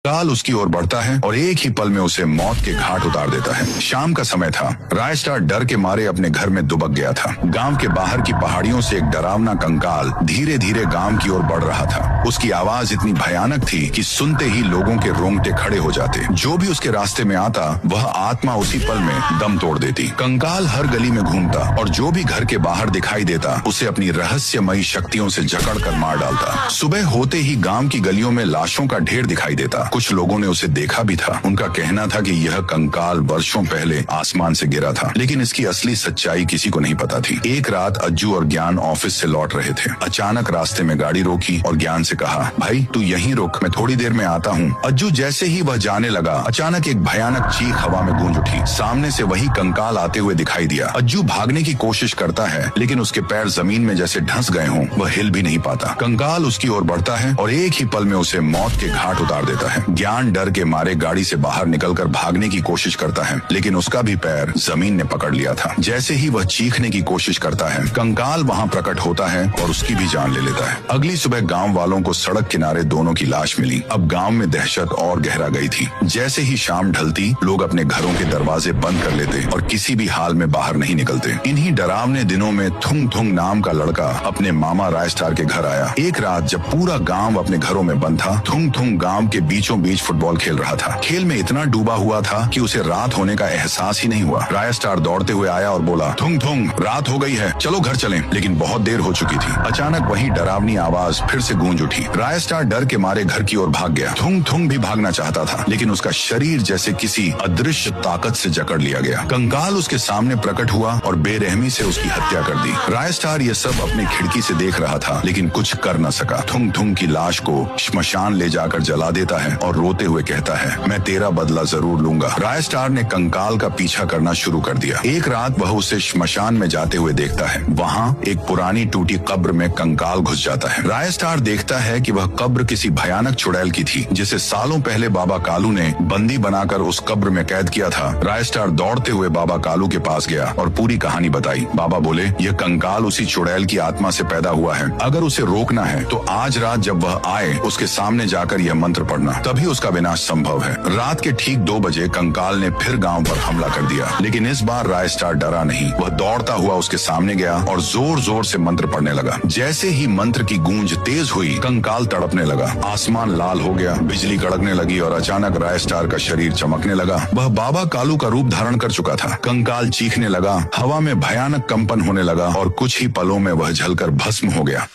काल उसकी ओर बढ़ता है और एक ही पल में उसे मौत के घाट उतार देता है। शाम का समय था। रायस्टार डर के मारे अपने घर में दुबक गया था। गांव के बाहर की पहाड़ियों से एक डरावना कंकाल धीरे धीरे गांव की ओर बढ़ रहा था। उसकी आवाज इतनी भयानक थी कि सुनते ही लोगों के रोंगटे खड़े हो जाते। जो भी उसके रास्ते में आता वह आत्मा उसी पल में दम तोड़ देती। कंकाल हर गली में घूमता और जो भी घर के बाहर दिखाई देता उसे अपनी रहस्यमयी शक्तियों से जकड़ कर मार डालता। सुबह होते ही गांव की गलियों में लाशों का ढेर दिखाई देता। कुछ लोगों ने उसे देखा भी था। उनका कहना था कि यह कंकाल वर्षों पहले आसमान से गिरा था, लेकिन इसकी असली सच्चाई किसी को नहीं पता थी। एक रात अज्जू और ज्ञान ऑफिस से लौट रहे थे। अचानक रास्ते में गाड़ी रोकी और ज्ञान से कहा, भाई तू यहीं रुक, मैं थोड़ी देर में आता हूँ। अज्जू जैसे ही वह जाने लगा, अचानक एक भयानक चीख हवा में गूंज उठी। सामने से वही कंकाल आते हुए दिखाई दिया। अज्जू भागने की कोशिश करता है, लेकिन उसके पैर जमीन में जैसे ढंस गए हों, वह हिल भी नहीं पाता। कंकाल उसकी ओर बढ़ता है और एक ही पल में उसे मौत के घाट उतार देता है। ज्ञान डर के मारे गाड़ी से बाहर निकलकर भागने की कोशिश करता है, लेकिन उसका भी पैर जमीन ने पकड़ लिया था। जैसे ही वह चीखने की कोशिश करता है, कंकाल वहां प्रकट होता है और उसकी भी जान ले लेता है। अगली सुबह गांव वालों को सड़क किनारे दोनों की लाश मिली। अब गांव में दहशत और गहरा गई थी। जैसे ही शाम ढलती, लोग अपने घरों के दरवाजे बंद कर लेते और किसी भी हाल में बाहर नहीं निकलते। इन्हीं डरावने दिनों में थुंग थुंग नाम का लड़का अपने मामा रायस्टार के घर आया। एक रात जब पूरा गांव अपने घरों में बंद था, थुंग थुंग गांव के बीचों बीच फुटबॉल खेल रहा था। खेल में इतना डूबा हुआ था कि उसे रात होने का एहसास ही नहीं हुआ। रायस्टार दौड़ते हुए आया और बोला, थुंग थुंग, रात हो गई है, चलो घर चलें। लेकिन बहुत देर हो चुकी थी। अचानक वही डरावनी आवाज फिर से गूंज उठी। रायस्टार डर के मारे घर की ओर भाग गया। थुंग थुंग भी भागना चाहता था, लेकिन उसका शरीर जैसे किसी अदृश्य ताकत से जकड़ लिया गया। कंकाल उसके सामने प्रकट हुआ और बेरहमी से उसकी हत्या कर दी। रायस्टार ये सब अपनी खिड़की से देख रहा था, लेकिन कुछ कर न सका। थुंग थुंग की लाश को श्मशान ले जाकर जला देता है और रोते हुए कहता है, मैं तेरा बदला जरूर लूंगा। रायस्टार ने कंकाल का पीछा करना शुरू कर दिया। एक रात वह उसे श्मशान में जाते हुए देखता है। वहाँ एक पुरानी टूटी कब्र में कंकाल घुस जाता है। रायस्टार देखता है कि वह कब्र किसी भयानक चुड़ैल की थी, जिसे सालों पहले बाबा कालू ने बंदी बनाकर उस कब्र में कैद किया था। रायस्टार दौड़ते हुए बाबा कालू के पास गया और पूरी कहानी बताई। बाबा बोले, यह कंकाल उसी चुड़ैल की आत्मा से पैदा हुआ है। अगर उसे रोकना है तो आज रात जब वह आए, उसके सामने जाकर यह मंत्र पढ़ना, तभी उसका विनाश संभव है। रात के ठीक 2 बजे कंकाल ने फिर गांव पर हमला कर दिया, लेकिन इस बार रायस्टार डरा नहीं। वह दौड़ता हुआ उसके सामने गया और जोर जोर से मंत्र पढ़ने लगा। जैसे ही मंत्र की गूंज तेज हुई, कंकाल तड़पने लगा। आसमान लाल हो गया, बिजली कड़कने लगी और अचानक रायस्टार का शरीर चमकने लगा। वह बाबा कालू का रूप धारण कर चुका था। कंकाल चीखने लगा, हवा में भयानक कंपन होने लगा और कुछ ही पलों में वह जलकर भस्म हो गया।